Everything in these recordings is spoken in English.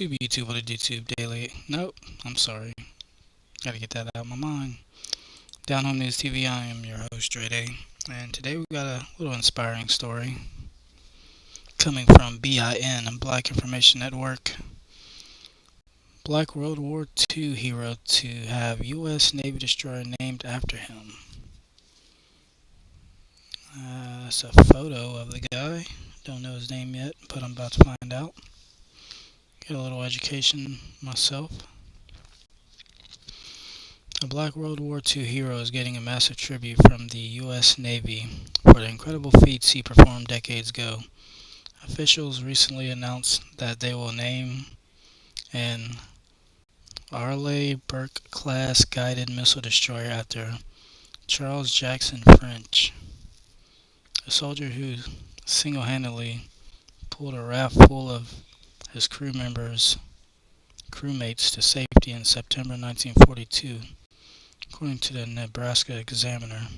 YouTube on the YouTube Daily. Nope, I'm sorry. Gotta get that out of my mind. Down Home News TV, I am your host, Dre Day. And today we got a little inspiring story coming from BIN, Black Information Network. Black World War II hero to have U.S. Navy destroyer named after him. That's a photo of the guy. Don't know his name yet, but I'm about to find out. Get a little education myself. A Black World War II hero is getting a massive tribute from the U.S. Navy for the incredible feats he performed decades ago. Officials recently announced that they will name an Arleigh Burke-class guided missile destroyer after Charles Jackson French, a soldier who single-handedly pulled a raft full of his crewmates to safety in September 1942, according to the Nebraska Examiner.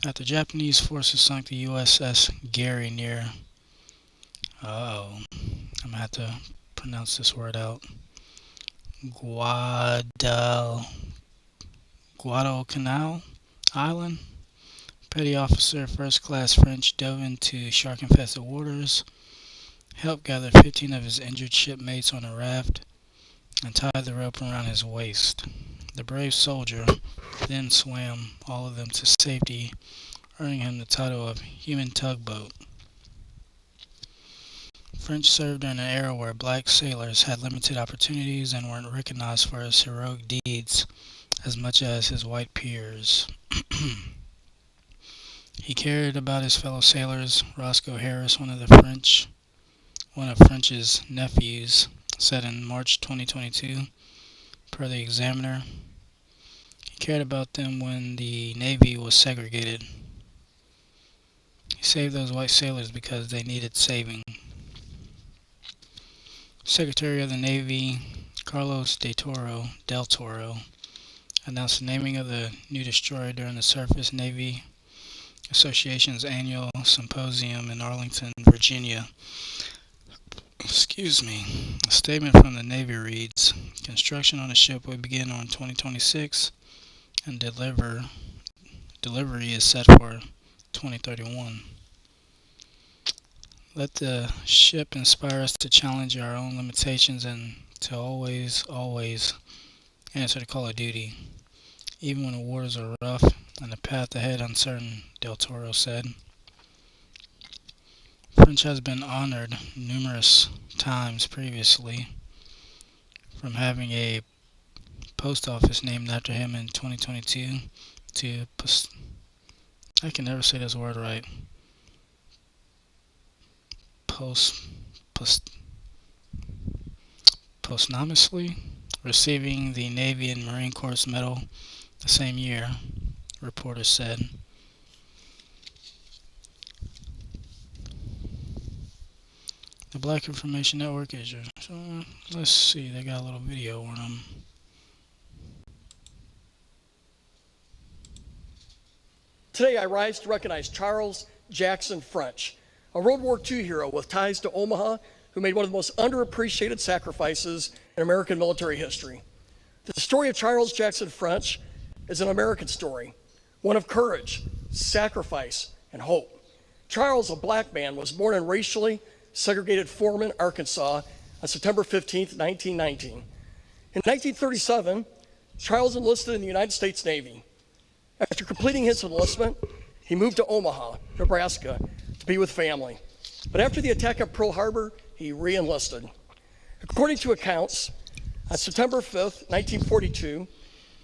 After Japanese forces sunk the USS Gary near, I'm going to have to pronounce this word out, Guadalcanal Island, Petty Officer First Class French dove into shark-infested waters, helped gather 15 of his injured shipmates on a raft, and tied the rope around his waist. The brave soldier then swam all of them to safety, earning him the title of Human Tugboat. French served during an era where black sailors had limited opportunities and weren't recognized for his heroic deeds as much as his white peers. He cared about his fellow sailors. Roscoe Harris, one of French's nephews, said in March 2022, per the Examiner, he cared about them when the Navy was segregated. He saved those white sailors because they needed saving. Secretary of the Navy Carlos Del Toro announced the naming of the new destroyer during the Surface Navy Association's annual symposium in Arlington, Virginia. Excuse me. A statement from the Navy reads, construction on the ship will begin on 2026 and delivery is set for 2031. Let the ship inspire us to challenge our own limitations and to always answer the call of duty, even when the waters are rough and the path ahead uncertain, Del Toro said. French has been honored numerous times previously, from having a post office named after him in 2022 to I can never say this word right. Posthumously receiving the Navy and Marine Corps Medal the same year, reporters said. The Black Information Network is your... So, let's see, they got a little video on them. Today I rise to recognize Charles Jackson French, a World War II hero with ties to Omaha who made one of the most underappreciated sacrifices in American military history. The story of Charles Jackson French is an American story, one of courage, sacrifice, and hope. Charles, a black man, was born in racially segregated Foreman, Arkansas on September 15, 1919. In 1937, Charles enlisted in the United States Navy. After completing his enlistment, he moved to Omaha, Nebraska, to be with family. But after the attack at Pearl Harbor, he re-enlisted. According to accounts, on September 5, 1942,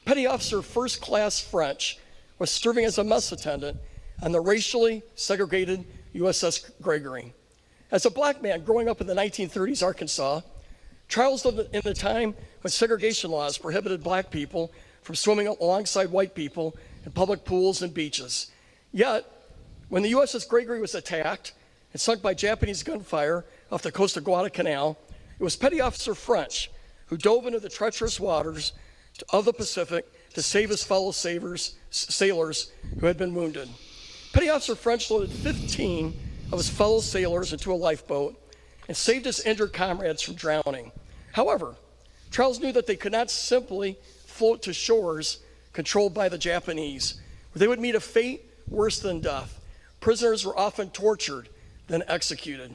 Petty Officer First Class French was serving as a mess attendant on the racially segregated USS Gregory. As a black man growing up in the 1930s Arkansas, Charles lived in the time when segregation laws prohibited black people from swimming alongside white people in public pools and beaches. Yet, when the USS Gregory was attacked and sunk by Japanese gunfire off the coast of Guadalcanal, it was Petty Officer French who dove into the treacherous waters of the Pacific to save his fellow sailors who had been wounded. Petty Officer French loaded 15 of his fellow sailors into a lifeboat and saved his injured comrades from drowning. However, Charles knew that they could not simply float to shores controlled by the Japanese, where they would meet a fate worse than death. Prisoners were often tortured, then executed.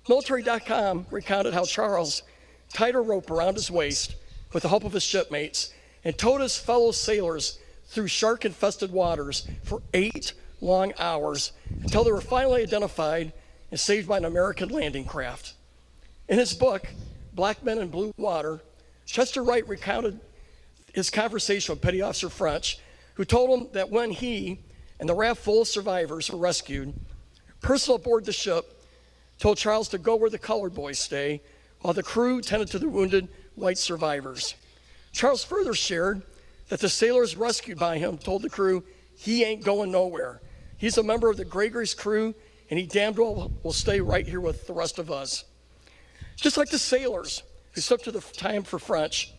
Military.com recounted how Charles tied a rope around his waist with the help of his shipmates and towed his fellow sailors through shark-infested waters for 8 long hours until they were finally identified and saved by an American landing craft. In his book, Black Men in Blue Water, Chester Wright recounted his conversation with Petty Officer French, who told him that when he and the raft full of survivors were rescued, personnel aboard the ship told Charles to go where the colored boys stay, while the crew tended to the wounded white survivors. Charles further shared that the sailors rescued by him told the crew he ain't going nowhere. He's a member of the Gregory's crew, and he damned well will stay right here with the rest of us. Just like the sailors who stood to the time for French,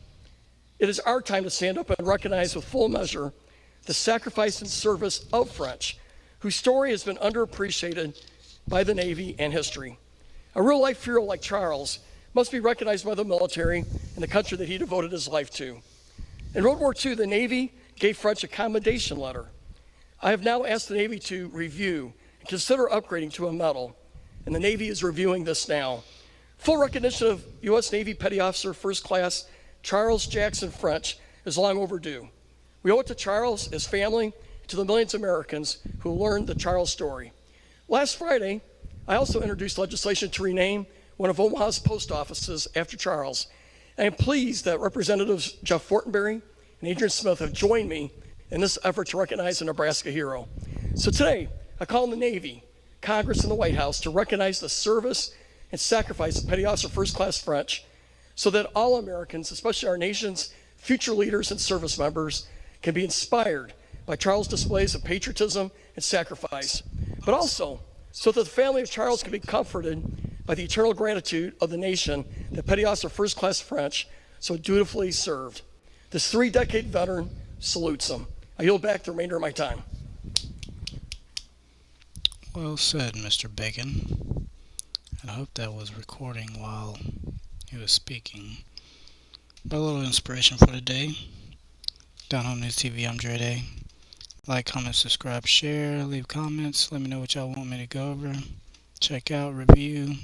it is our time to stand up and recognize with full measure the sacrifice and service of French, whose story has been underappreciated by the Navy and history. A real-life hero like Charles must be recognized by the military and the country that he devoted his life to. In World War II, the Navy gave French a commendation letter. I have now asked the Navy to review and consider upgrading to a medal, and the Navy is reviewing this now. Full recognition of U.S. Navy Petty Officer First Class Charles Jackson French is long overdue. We owe it to Charles, his family, to the millions of Americans who learned the Charles story. Last Friday, I also introduced legislation to rename one of Omaha's post offices after Charles. I am pleased that Representatives Jeff Fortenberry and Adrian Smith have joined me in this effort to recognize a Nebraska hero. So today, I call on the Navy, Congress, and the White House to recognize the service and sacrifice of Petty Officer First Class French so that all Americans, especially our nation's future leaders and service members, can be inspired by Charles' displays of patriotism and sacrifice, but also so that the family of Charles can be comforted by the eternal gratitude of the nation that Petty Officer First Class French so dutifully served. This 3-decade veteran salutes him. I yield back the remainder of my time. Well said, Mr. Bacon. I hope that was recording while he was speaking. But a little inspiration for the day. Down Home News TV, I'm Dre Day. Like, comment, subscribe, share, leave comments. Let me know what y'all want me to go over. Check out, review.